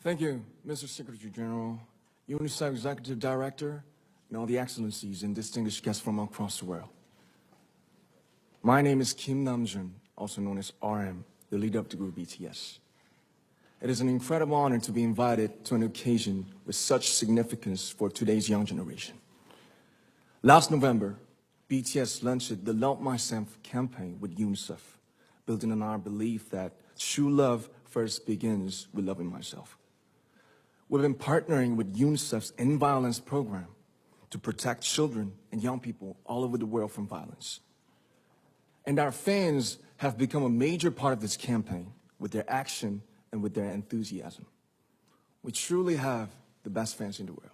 Thank you, Mr. Secretary General, UNICEF Executive Director, and all the excellencies and distinguished guests from across the world. My name is Kim Namjoon, also known as RM, the leader of the group BTS. It is an incredible honor to be invited to an occasion with such significance for today's young generation. Last November, BTS launched the Love Myself campaign with UNICEF, building on our belief that true love first begins with loving myself. We've been partnering with UNICEF's End Violence program to protect children and young people all over the world from violence. And our fans have become a major part of this campaign with their action and with their enthusiasm. We truly have the best fans in the world.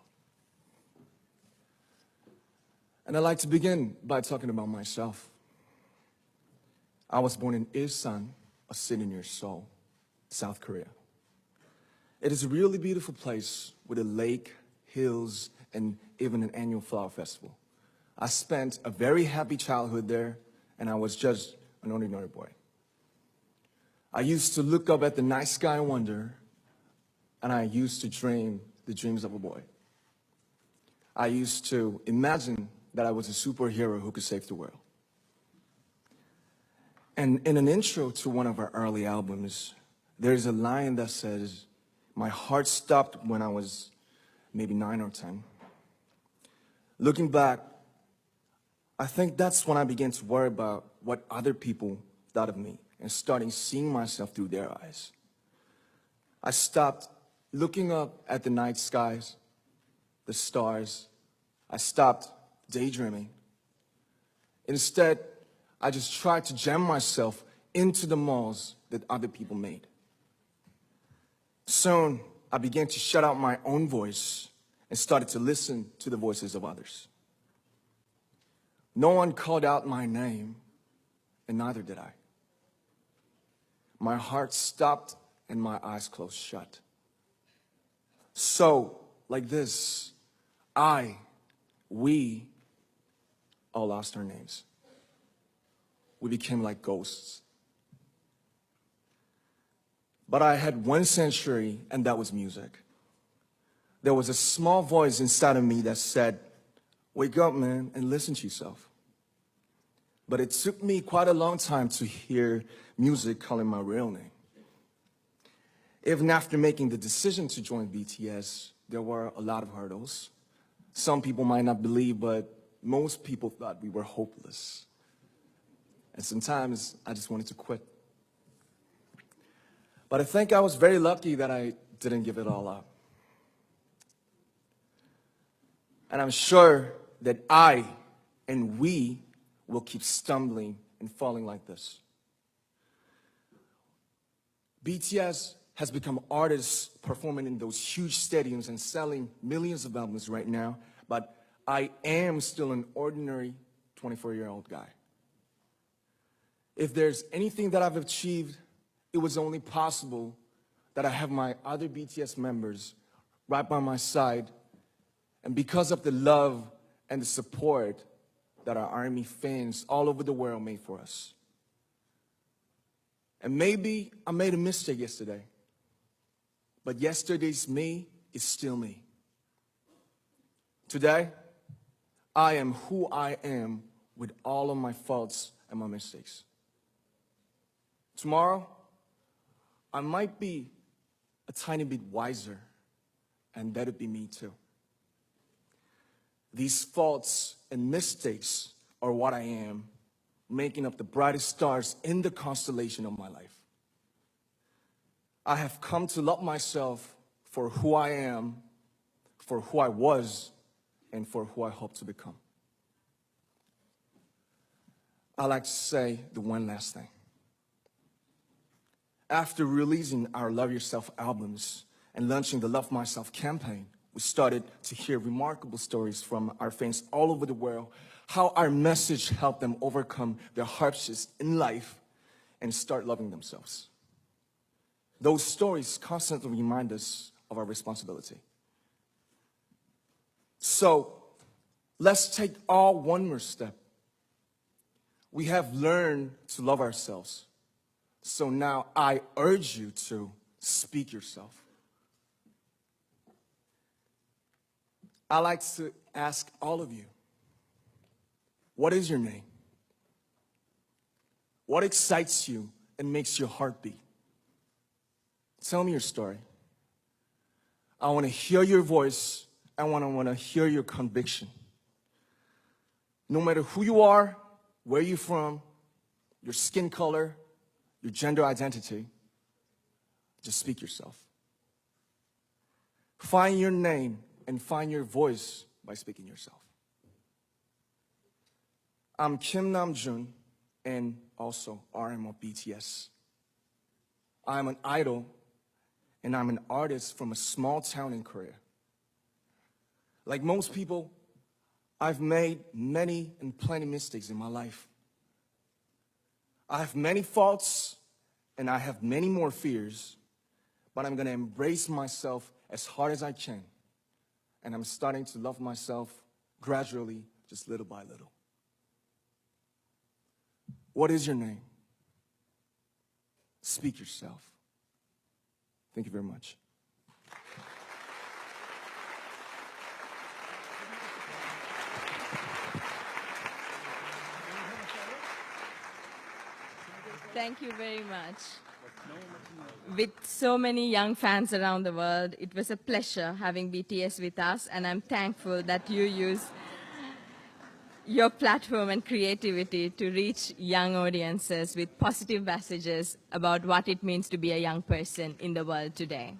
And I'd like to begin by talking about myself. I was born in Ilsan, a city near Seoul, South Korea. It is a really beautiful place with a lake, hills, and even an annual flower festival. I spent a very happy childhood there, and I was just an ordinary boy. I used to look up at the night sky and wonder, and I used to dream the dreams of a boy. I used to imagine that I was a superhero who could save the world. And in an intro to one of our early albums, there's a line that says, "My heart stopped when I was maybe 9 or 10. Looking back, I think that's when I began to worry about what other people thought of me and starting seeing myself through their eyes. I stopped looking up at the night skies, the stars. I stopped daydreaming. Instead, I just tried to jam myself into the malls that other people made. Soon, I began to shut out my own voice and started to listen to the voices of others. No one called out my name, and neither did I. My heart stopped and my eyes closed shut. So, like this, we all lost our names. We became like ghosts. But I had one sanctuary, and that was music. There was a small voice inside of me that said, "Wake up, man, and listen to yourself." But it took me quite a long time to hear music calling my real name. Even after making the decision to join BTS, there were a lot of hurdles. Some people might not believe, but most people thought we were hopeless. And sometimes I just wanted to quit. But I think I was very lucky that I didn't give it all up. And I'm sure that I and we will keep stumbling and falling like this. BTS has become artists performing in those huge stadiums and selling millions of albums right now, but I am still an ordinary 24-year-old guy. If there's anything that I've achieved, it was only possible that I have my other BTS members right by my side, and because of the love and the support that our ARMY fans all over the world made for us. And maybe I made a mistake yesterday, but yesterday's me is still me. Today, I am who I am with all of my faults and my mistakes. Tomorrow, I might be a tiny bit wiser, and that'd be me too. These faults and mistakes are what I am, making up the brightest stars in the constellation of my life. I have come to love myself for who I am, for who I was, and for who I hope to become. I'd like to say the one last thing. After releasing our Love Yourself albums and launching the Love Myself campaign, we started to hear remarkable stories from our fans all over the world, how our message helped them overcome their hardships in life and start loving themselves. Those stories constantly remind us of our responsibility. So, let's take one more step. We have learned to love ourselves. So now I urge you to speak yourself. I'd like to ask all of you, what is your name? What excites you and makes your heart beat? Tell me your story. I want to hear your voice. I want to hear your conviction. No matter who you are, where you're from, your skin color, your gender identity, just speak yourself. Find your name and find your voice by speaking yourself. I'm Kim Namjoon, and also RM of BTS. I'm an idol, and I'm an artist from a small town in Korea. Like most people, I've made many and plenty mistakes in my life. I have many faults, and I have many more fears, but I'm gonna embrace myself as hard as I can. And I'm starting to love myself gradually, just little by little. What is your name? Speak yourself. Thank you very much. Thank you very much. With so many young fans around the world, it was a pleasure having BTS with us, and I'm thankful that you use your platform and creativity to reach young audiences with positive messages about what it means to be a young person in the world today.